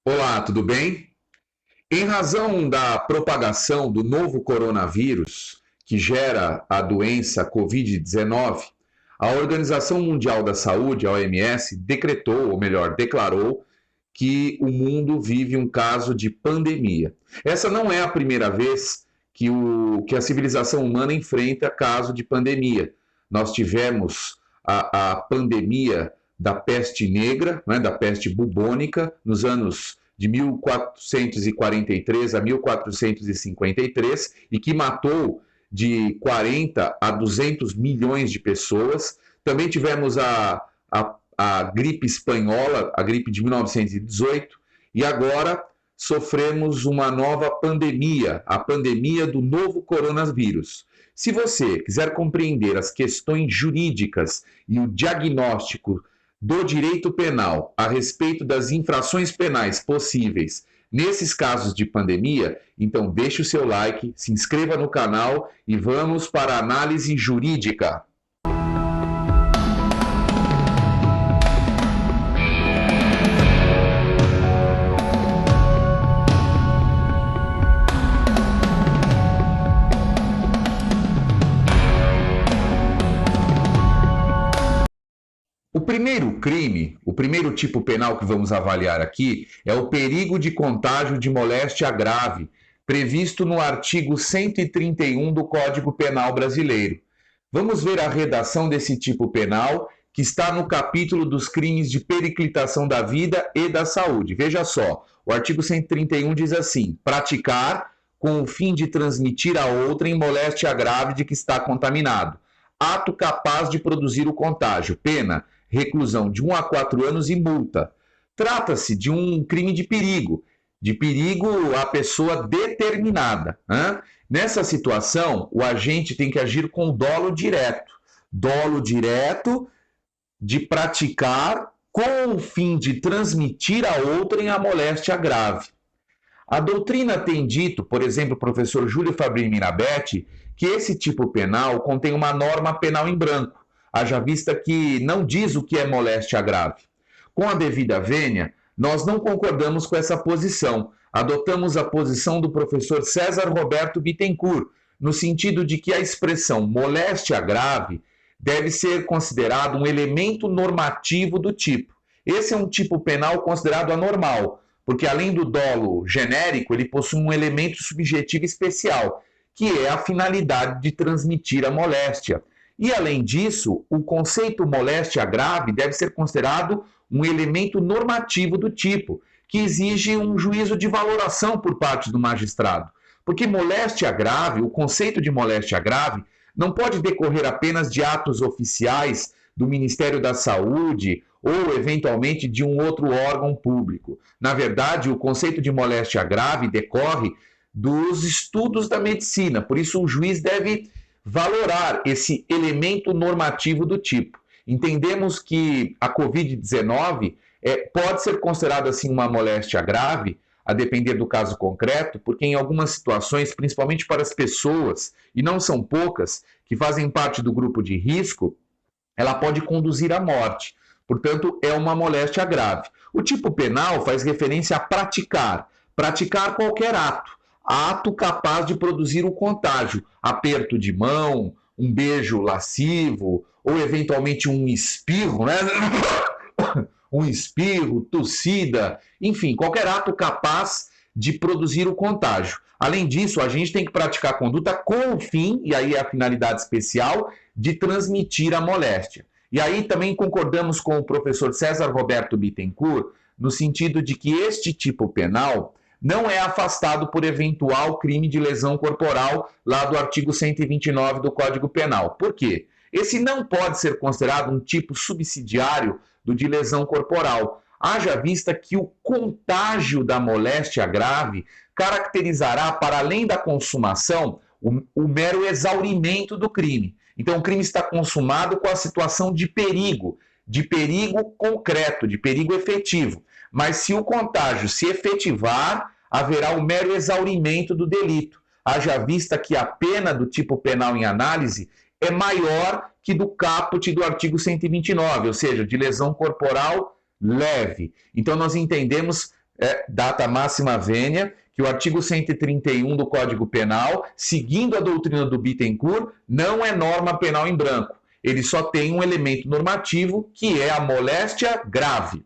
Olá, tudo bem? Em razão da propagação do novo coronavírus, que gera a doença Covid-19, a Organização Mundial da Saúde, a OMS, decretou, ou melhor, declarou, que o mundo vive um caso de pandemia. Essa não é a primeira vez que a civilização humana enfrenta caso de pandemia. Nós tivemos a pandemia da peste negra, né, da peste bubônica, nos anos de 1443 a 1453, e que matou de 40 a 200 milhões de pessoas. Também tivemos a gripe espanhola, a gripe de 1918, e agora sofremos uma nova pandemia, a pandemia do novo coronavírus. Se você quiser compreender as questões jurídicas e o diagnóstico do direito penal a respeito das infrações penais possíveis nesses casos de pandemia, então deixe o seu like, se inscreva no canal e vamos para a análise jurídica. O primeiro crime, o primeiro tipo penal que vamos avaliar aqui é o perigo de contágio de moléstia grave, previsto no artigo 131 do Código Penal Brasileiro. Vamos ver a redação desse tipo penal, que está no capítulo dos crimes de periclitação da vida e da saúde. Veja só, o artigo 131 diz assim: praticar com o fim de transmitir a outrem moléstia grave de que está contaminado. Ato capaz de produzir o contágio. Pena: reclusão de 1 a 4 anos e multa. Trata-se de um crime de perigo à pessoa determinada. Né? Nessa situação, o agente tem que agir com dolo direto de praticar com o fim de transmitir a outrem a moléstia grave. A doutrina tem dito, por exemplo, o professor Júlio Fabrini Minabetti, que esse tipo penal contém uma norma penal em branco, haja vista que não diz o que é moléstia grave. Com a devida vênia, nós não concordamos com essa posição. Adotamos a posição do professor César Roberto Bittencourt, no sentido de que a expressão moléstia grave deve ser considerado um elemento normativo do tipo. Esse é um tipo penal considerado anormal, porque além do dolo genérico, ele possui um elemento subjetivo especial, que é a finalidade de transmitir a moléstia. E, além disso, o conceito moléstia grave deve ser considerado um elemento normativo do tipo, que exige um juízo de valoração por parte do magistrado. Porque moléstia grave, o conceito de moléstia grave, não pode decorrer apenas de atos oficiais do Ministério da Saúde ou, eventualmente, de um outro órgão público. Na verdade, o conceito de moléstia grave decorre dos estudos da medicina, por isso o juiz deve valorar esse elemento normativo do tipo. Entendemos que a Covid-19 pode ser considerada assim uma moléstia grave, a depender do caso concreto, porque em algumas situações, principalmente para as pessoas, e não são poucas, que fazem parte do grupo de risco, ela pode conduzir à morte. Portanto, é uma moléstia grave. O tipo penal faz referência a praticar qualquer ato capaz de produzir o contágio, aperto de mão, um beijo lascivo, ou eventualmente um espirro, né? Um espirro, tossida, enfim, qualquer ato capaz de produzir o contágio. Além disso, a gente tem que praticar a conduta com o fim, e aí é a finalidade especial, de transmitir a moléstia. E aí também concordamos com o professor César Roberto Bittencourt, no sentido de que este tipo penal não é afastado por eventual crime de lesão corporal lá do artigo 129 do Código Penal. Por quê? Esse não pode ser considerado um tipo subsidiário do de lesão corporal, haja vista que o contágio da moléstia grave caracterizará, para além da consumação, o mero exaurimento do crime. Então, o crime está consumado com a situação de perigo concreto, de perigo efetivo. Mas se o contágio se efetivar, haverá o mero exaurimento do delito. Haja vista que a pena do tipo penal em análise é maior que do caput do artigo 129, ou seja, de lesão corporal leve. Então, nós entendemos data máxima vênia, que o artigo 131 do Código Penal, seguindo a doutrina do Bittencourt, não é norma penal em branco. Ele só tem um elemento normativo, que é a moléstia grave.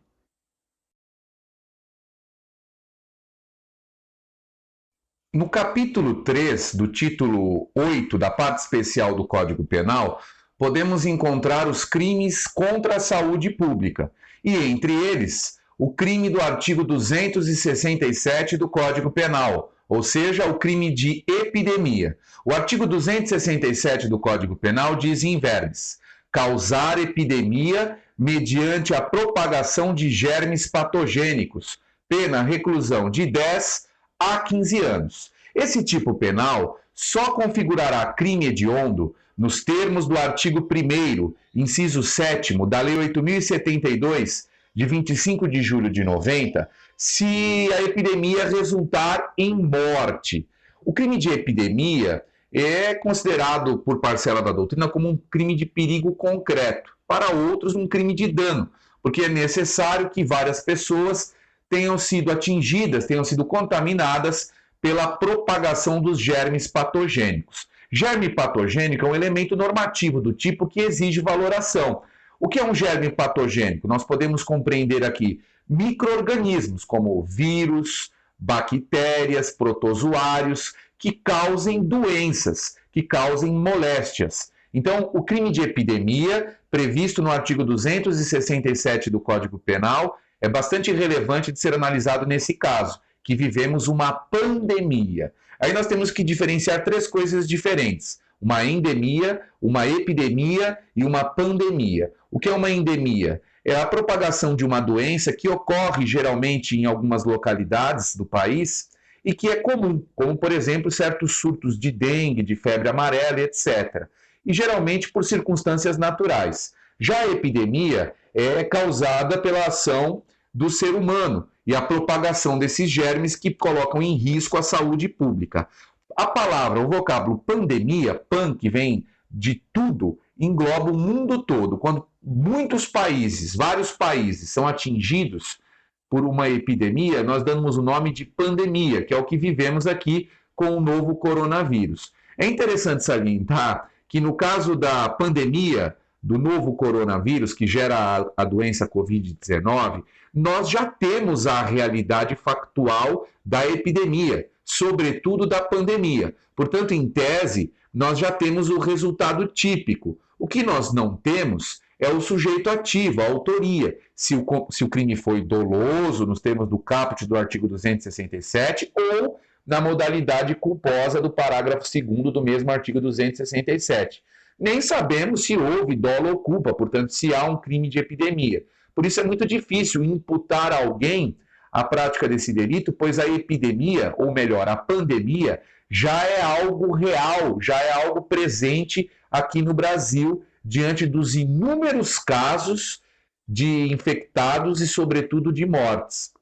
No capítulo 3 do título 8 da parte especial do Código Penal, podemos encontrar os crimes contra a saúde pública, e entre eles, o crime do artigo 267 do Código Penal, ou seja, o crime de epidemia. O artigo 267 do Código Penal diz em verbis: causar epidemia mediante a propagação de germes patogênicos, pena reclusão de 10 a 15 anos. Esse tipo penal só configurará crime hediondo nos termos do artigo 1º, inciso 7º da Lei 8.072, de 25 de julho de 90, se a epidemia resultar em morte. O crime de epidemia é considerado por parcela da doutrina como um crime de perigo concreto, para outros um crime de dano, porque é necessário que várias pessoas tenham sido atingidas, tenham sido contaminadas pela propagação dos germes patogênicos. Germe patogênico é um elemento normativo do tipo que exige valoração. O que é um germe patogênico? Nós podemos compreender aqui micro-organismos como vírus, bactérias, protozoários, que causem doenças, que causem moléstias. Então, o crime de epidemia, previsto no artigo 267 do Código Penal, é bastante relevante de ser analisado nesse caso, que vivemos uma pandemia. Aí nós temos que diferenciar três coisas diferentes: uma endemia, uma epidemia e uma pandemia. O que é uma endemia? É a propagação de uma doença que ocorre geralmente em algumas localidades do país e que é comum, como, por exemplo, certos surtos de dengue, de febre amarela, etc. E geralmente por circunstâncias naturais. Já a epidemia é causada pela ação do ser humano e a propagação desses germes que colocam em risco a saúde pública. A palavra, o vocábulo pandemia, pan, que vem de tudo, engloba o mundo todo. Quando muitos países, vários países, são atingidos por uma epidemia, nós damos o nome de pandemia, que é o que vivemos aqui com o novo coronavírus. É interessante salientar que no caso da pandemia do novo coronavírus, que gera a doença Covid-19, nós já temos a realidade factual da epidemia, sobretudo da pandemia. Portanto, em tese, nós já temos o resultado típico. O que nós não temos é o sujeito ativo, a autoria. Se o crime foi doloso, nos termos do caput do artigo 267, ou na modalidade culposa do parágrafo 2º do mesmo artigo 267. Nem sabemos se houve dolo ou culpa, portanto, se há um crime de epidemia. Por isso é muito difícil imputar a alguém a prática desse delito, pois a epidemia, ou melhor, a pandemia, já é algo real, já é algo presente aqui no Brasil, diante dos inúmeros casos de infectados e, sobretudo, de mortes.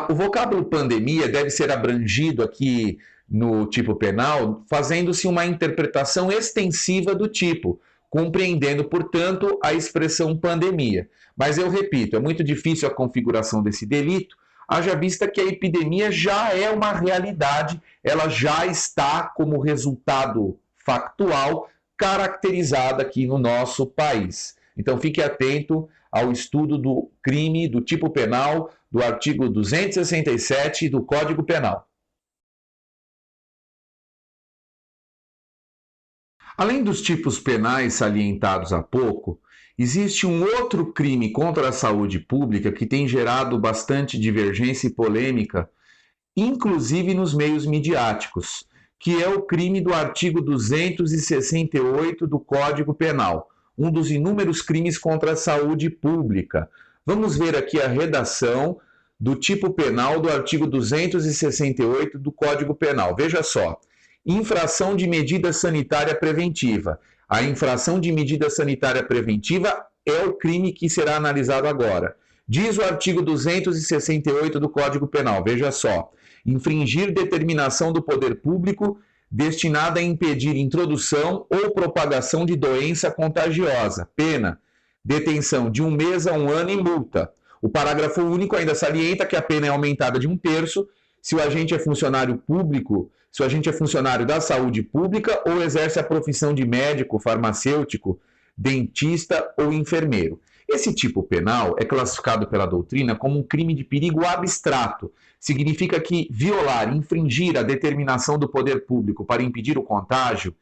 O vocábulo pandemia deve ser abrangido aqui no tipo penal, fazendo-se uma interpretação extensiva do tipo, compreendendo, portanto, a expressão pandemia. Mas eu repito, é muito difícil a configuração desse delito, haja vista que a epidemia já é uma realidade, ela já está como resultado factual caracterizada aqui no nosso país. Então fique atento ao estudo do crime do tipo penal do artigo 267 do Código Penal. Além dos tipos penais salientados há pouco, existe um outro crime contra a saúde pública que tem gerado bastante divergência e polêmica, inclusive nos meios midiáticos, que é o crime do artigo 268 do Código Penal, um dos inúmeros crimes contra a saúde pública. Vamos ver aqui a redação do tipo penal do artigo 268 do Código Penal. Veja só: infração de medida sanitária preventiva. A infração de medida sanitária preventiva é o crime que será analisado agora. Diz o artigo 268 do Código Penal, veja só: infringir determinação do poder público destinada a impedir introdução ou propagação de doença contagiosa. Pena: detenção de 1 mês a 1 ano e multa. O parágrafo único ainda salienta que a pena é aumentada de 1/3 se o agente é funcionário público, se o agente é funcionário da saúde pública ou exerce a profissão de médico, farmacêutico, dentista ou enfermeiro. Esse tipo penal é classificado pela doutrina como um crime de perigo abstrato. Significa que violar, infringir a determinação do poder público para impedir o contágio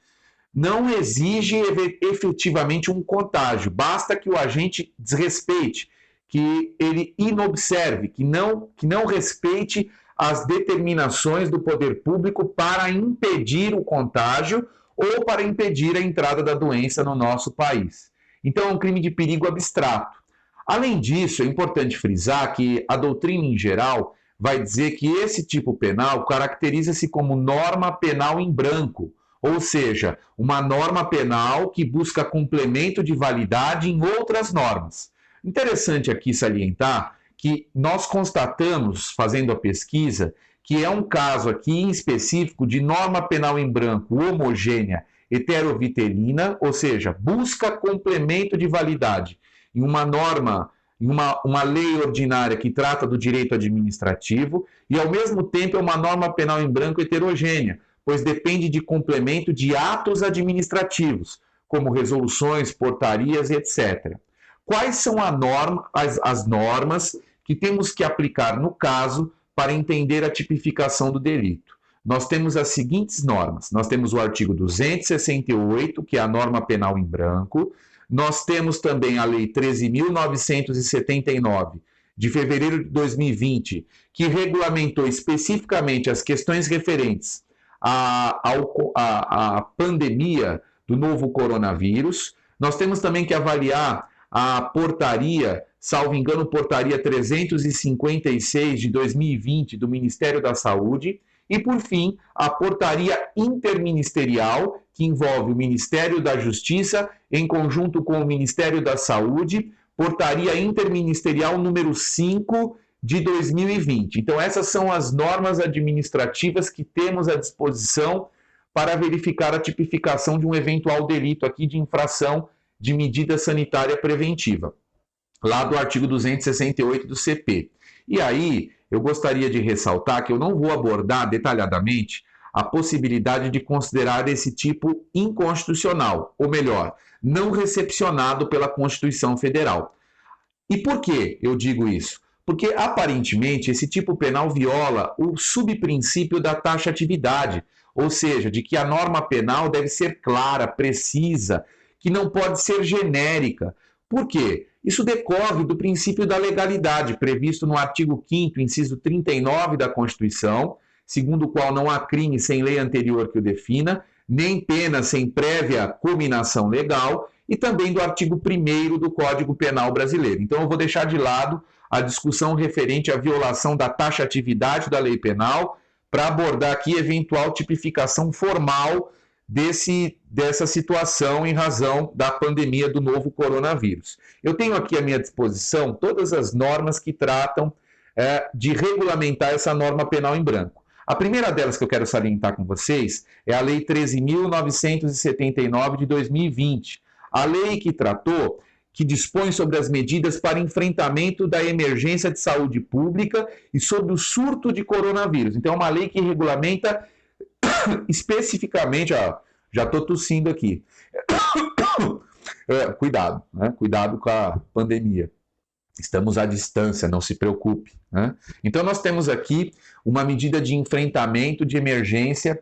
não exige efetivamente um contágio, basta que o agente desrespeite, que ele inobserve, que não respeite as determinações do poder público para impedir o contágio ou para impedir a entrada da doença no nosso país. Então é um crime de perigo abstrato. Além disso, é importante frisar que a doutrina em geral vai dizer que esse tipo penal caracteriza-se como norma penal em branco, ou seja, uma norma penal que busca complemento de validade em outras normas. Interessante aqui salientar que nós constatamos, fazendo a pesquisa, que é um caso aqui em específico de norma penal em branco homogênea heterovitelina, ou seja, busca complemento de validade em uma norma, em uma lei ordinária que trata do direito administrativo e, ao mesmo tempo, é uma norma penal em branco heterogênea, pois depende de complemento de atos administrativos, como resoluções, portarias e etc. Quais são as normas que temos que aplicar no caso para entender a tipificação do delito? Nós temos as seguintes normas. Nós temos o artigo 268, que é a norma penal em branco. Nós temos também a Lei 13.979, de fevereiro de 2020, que regulamentou especificamente as questões referentes à pandemia do novo coronavírus. Nós temos também que avaliar a portaria, salvo engano, portaria 356 de 2020 do Ministério da Saúde. E, por fim, a portaria interministerial, que envolve o Ministério da Justiça, em conjunto com o Ministério da Saúde, portaria interministerial número 5 de 2020. Então, essas são as normas administrativas que temos à disposição para verificar a tipificação de um eventual delito aqui de infração de medida sanitária preventiva, lá do artigo 268 do CP. E aí, eu gostaria de ressaltar que eu não vou abordar detalhadamente a possibilidade de considerar esse tipo inconstitucional, ou melhor, não recepcionado pela Constituição Federal. E por que eu digo isso? Porque, aparentemente, esse tipo penal viola o subprincípio da taxatividade, ou seja, de que a norma penal deve ser clara, precisa, que não pode ser genérica. Por quê? Isso decorre do princípio da legalidade, previsto no artigo 5º, inciso 39 da Constituição, segundo o qual não há crime sem lei anterior que o defina, nem pena sem prévia cominação legal, e também do artigo 1º do Código Penal Brasileiro. Então eu vou deixar de lado a discussão referente à violação da taxatividade da lei penal para abordar aqui eventual tipificação formal dessa situação em razão da pandemia do novo coronavírus. Eu tenho aqui à minha disposição todas as normas que tratam de regulamentar essa norma penal em branco. A primeira delas que eu quero salientar com vocês é a Lei 13.979 de 2020, a lei que dispõe sobre as medidas para enfrentamento da emergência de saúde pública e sobre o surto de coronavírus. Então, é uma lei que regulamenta especificamente, já estou tossindo aqui, cuidado, né? Cuidado com a pandemia, estamos à distância, não se preocupe, né? Então nós temos aqui uma medida de enfrentamento de emergência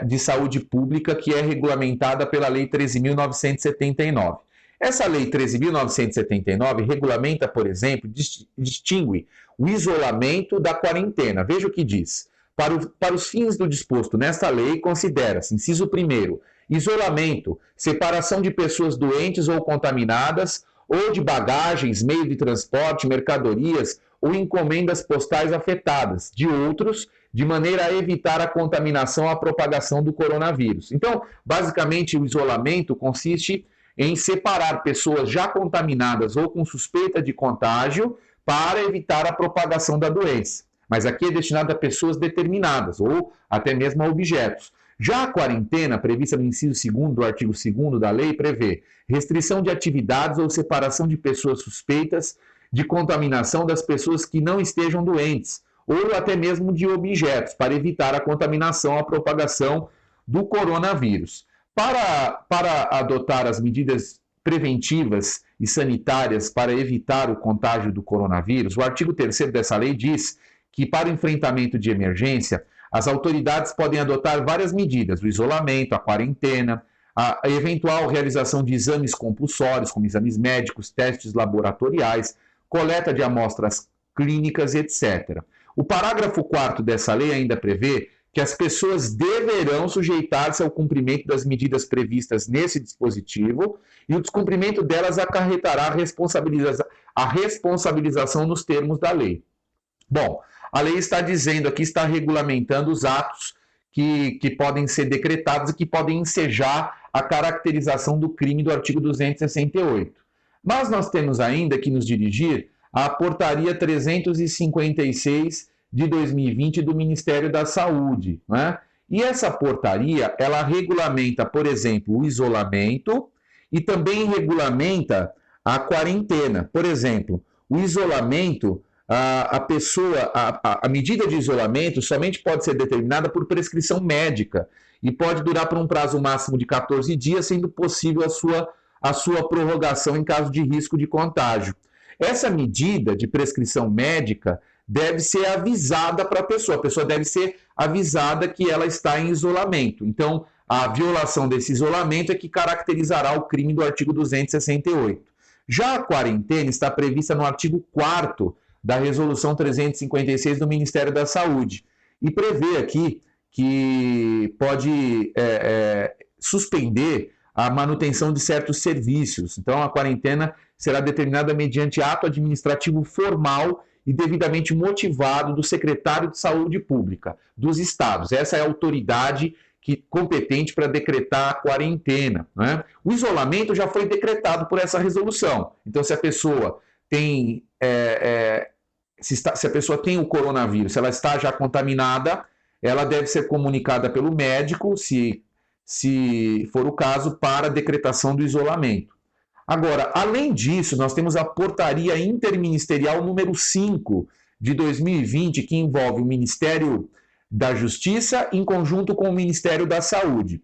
de saúde pública que é regulamentada pela Lei 13.979. Essa Lei 13.979 regulamenta, por exemplo, distingue o isolamento da quarentena. Veja o que diz. Para os fins do disposto nesta lei, considera-se, inciso 1º, isolamento, separação de pessoas doentes ou contaminadas, ou de bagagens, meio de transporte, mercadorias ou encomendas postais afetadas, de outros, de maneira a evitar a contaminação ou a propagação do coronavírus. Então, basicamente, o isolamento consiste em separar pessoas já contaminadas ou com suspeita de contágio para evitar a propagação da doença. Mas aqui é destinado a pessoas determinadas ou até mesmo a objetos. Já a quarentena, prevista no inciso 2º do artigo 2º da lei, prevê restrição de atividades ou separação de pessoas suspeitas de contaminação das pessoas que não estejam doentes, ou até mesmo de objetos, para evitar a contaminação, a propagação do coronavírus. Para adotar as medidas preventivas e sanitárias para evitar o contágio do coronavírus, o artigo 3º dessa lei diz que, para o enfrentamento de emergência, as autoridades podem adotar várias medidas: o isolamento, a quarentena, a eventual realização de exames compulsórios, como exames médicos, testes laboratoriais, coleta de amostras clínicas, etc. O parágrafo 4º dessa lei ainda prevê que as pessoas deverão sujeitar-se ao cumprimento das medidas previstas nesse dispositivo, e o descumprimento delas acarretará a responsabilização nos termos da lei. Bom, a lei está dizendo aqui, está regulamentando os atos que podem ser decretados e que podem ensejar a caracterização do crime do artigo 268. Mas nós temos ainda que nos dirigir à Portaria 356 de 2020 do Ministério da Saúde, né? E essa portaria, ela regulamenta, por exemplo, o isolamento e também regulamenta a quarentena. Por exemplo, o isolamento, a medida de isolamento somente pode ser determinada por prescrição médica e pode durar por um prazo máximo de 14 dias, sendo possível a sua prorrogação em caso de risco de contágio. Essa medida de prescrição médica deve ser avisada para a pessoa deve ser avisada que ela está em isolamento. Então, a violação desse isolamento é que caracterizará o crime do artigo 268. Já a quarentena está prevista no artigo 4º da Resolução 356 do Ministério da Saúde e prevê aqui que pode suspender a manutenção de certos serviços. Então, a quarentena será determinada mediante ato administrativo formal e devidamente motivado do secretário de Saúde Pública dos estados. Essa é a autoridade competente para decretar a quarentena, né? O isolamento já foi decretado por essa resolução. Então, se a pessoa tem se a pessoa tem o coronavírus, se ela está já contaminada, ela deve ser comunicada pelo médico, se for o caso, para a decretação do isolamento. Agora, além disso, nós temos a Portaria Interministerial número 5 de 2020, que envolve o Ministério da Justiça em conjunto com o Ministério da Saúde.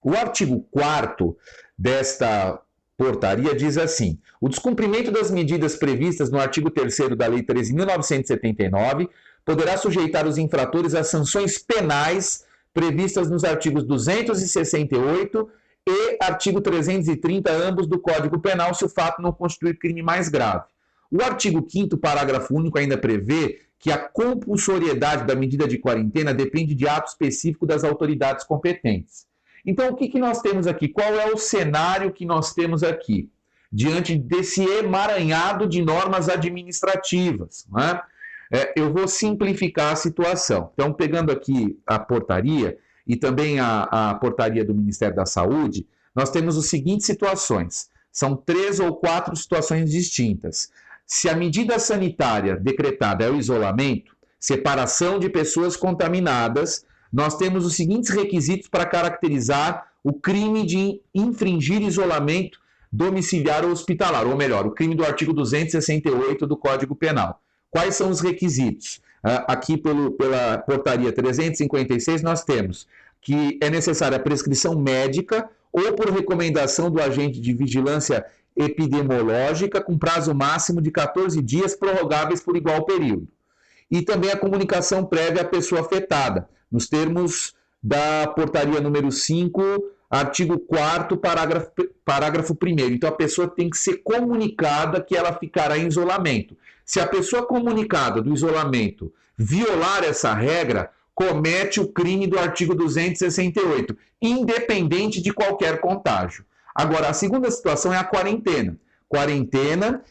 O artigo 4º desta portaria diz assim: o descumprimento das medidas previstas no artigo 3º da Lei 13.979 poderá sujeitar os infratores a sanções penais previstas nos artigos 268 e artigo 330, ambos do Código Penal, se o fato não constituir crime mais grave. O artigo 5º, parágrafo único, ainda prevê que a compulsoriedade da medida de quarentena depende de ato específico das autoridades competentes. Então, o que nós temos aqui? Qual é o cenário que nós temos aqui? Diante desse emaranhado de normas administrativas, né? Eu vou simplificar a situação. Então, pegando aqui a portaria e também a portaria do Ministério da Saúde, nós temos as seguintes situações. São 3 ou 4 situações distintas. Se a medida sanitária decretada é o isolamento, separação de pessoas contaminadas, nós temos os seguintes requisitos para caracterizar o crime de infringir isolamento domiciliar ou hospitalar, ou melhor, o crime do artigo 268 do Código Penal. Quais são os requisitos? Aqui pela portaria 356 nós temos que é necessária a prescrição médica ou por recomendação do agente de vigilância epidemiológica com prazo máximo de 14 dias prorrogáveis por igual período. E também a comunicação prévia à pessoa afetada, nos termos da portaria número 5, artigo 4º, parágrafo 1º. Então, a pessoa tem que ser comunicada que ela ficará em isolamento. Se a pessoa comunicada do isolamento violar essa regra, comete o crime do artigo 268, independente de qualquer contágio. Agora, a segunda situação é a quarentena. Quarentena,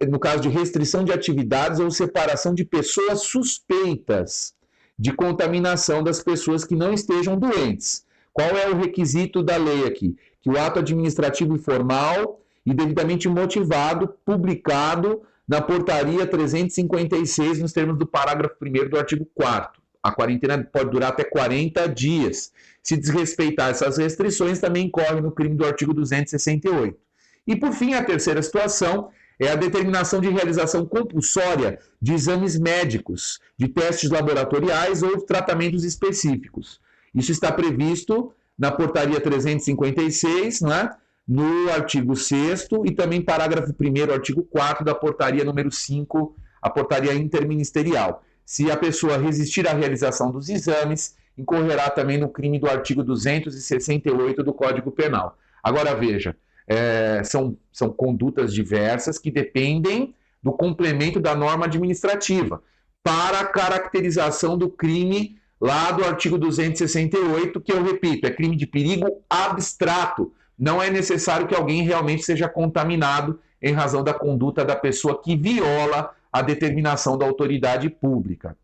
no caso de restrição de atividades ou separação de pessoas suspeitas de contaminação das pessoas que não estejam doentes. Qual é o requisito da lei aqui? Que o ato administrativo formal e devidamente motivado, publicado na portaria 356, nos termos do parágrafo 1º do artigo 4º. A quarentena pode durar até 40 dias. Se desrespeitar essas restrições, também incorre no crime do artigo 268. E, por fim, a terceira situação é a determinação de realização compulsória de exames médicos, de testes laboratoriais ou de tratamentos específicos. Isso está previsto na portaria 356, né? No artigo 6º e também parágrafo 1º, artigo 4º da portaria número 5, a portaria interministerial. Se a pessoa resistir à realização dos exames, incorrerá também no crime do artigo 268 do Código Penal. Agora veja, são condutas diversas que dependem do complemento da norma administrativa para a caracterização do crime lá do artigo 268, que eu repito, é crime de perigo abstrato. Não é necessário que alguém realmente seja contaminado em razão da conduta da pessoa que viola a determinação da autoridade pública.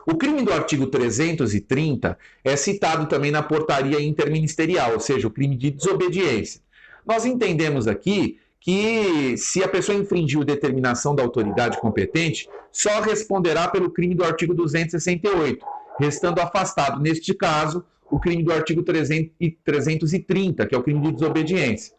O crime do artigo 330 é citado também na portaria interministerial, ou seja, o crime de desobediência. Nós entendemos aqui que se a pessoa infringiu determinação da autoridade competente, só responderá pelo crime do artigo 268, restando afastado, neste caso, o crime do artigo 330, que é o crime de desobediência.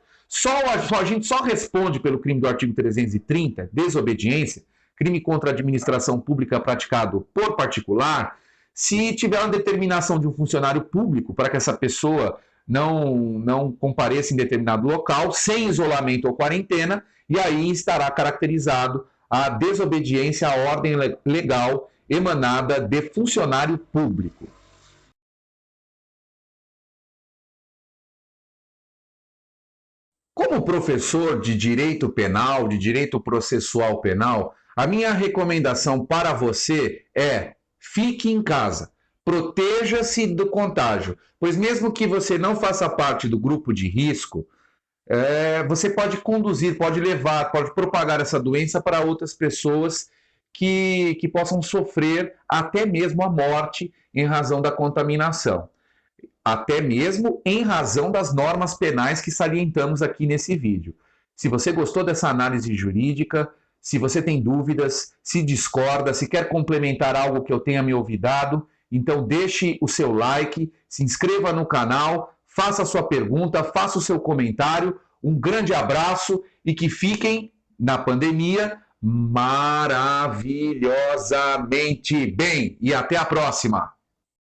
A gente só responde pelo crime do artigo 330, desobediência, crime contra a administração pública praticado por particular, se tiver uma determinação de um funcionário público para que essa pessoa não compareça em determinado local, sem isolamento ou quarentena, e aí estará caracterizado a desobediência à ordem legal emanada de funcionário público. Como professor de direito penal, de direito processual penal, a minha recomendação para você é: fique em casa, proteja-se do contágio, pois mesmo que você não faça parte do grupo de risco, você pode conduzir, pode levar, pode propagar essa doença para outras pessoas que possam sofrer até mesmo a morte em razão da contaminação. Até mesmo em razão das normas penais que salientamos aqui nesse vídeo. Se você gostou dessa análise jurídica, se você tem dúvidas, se discorda, se quer complementar algo que eu tenha me olvidado, então deixe o seu like, se inscreva no canal, faça a sua pergunta, faça o seu comentário. Um grande abraço e que fiquem, na pandemia, maravilhosamente bem. E até a próxima!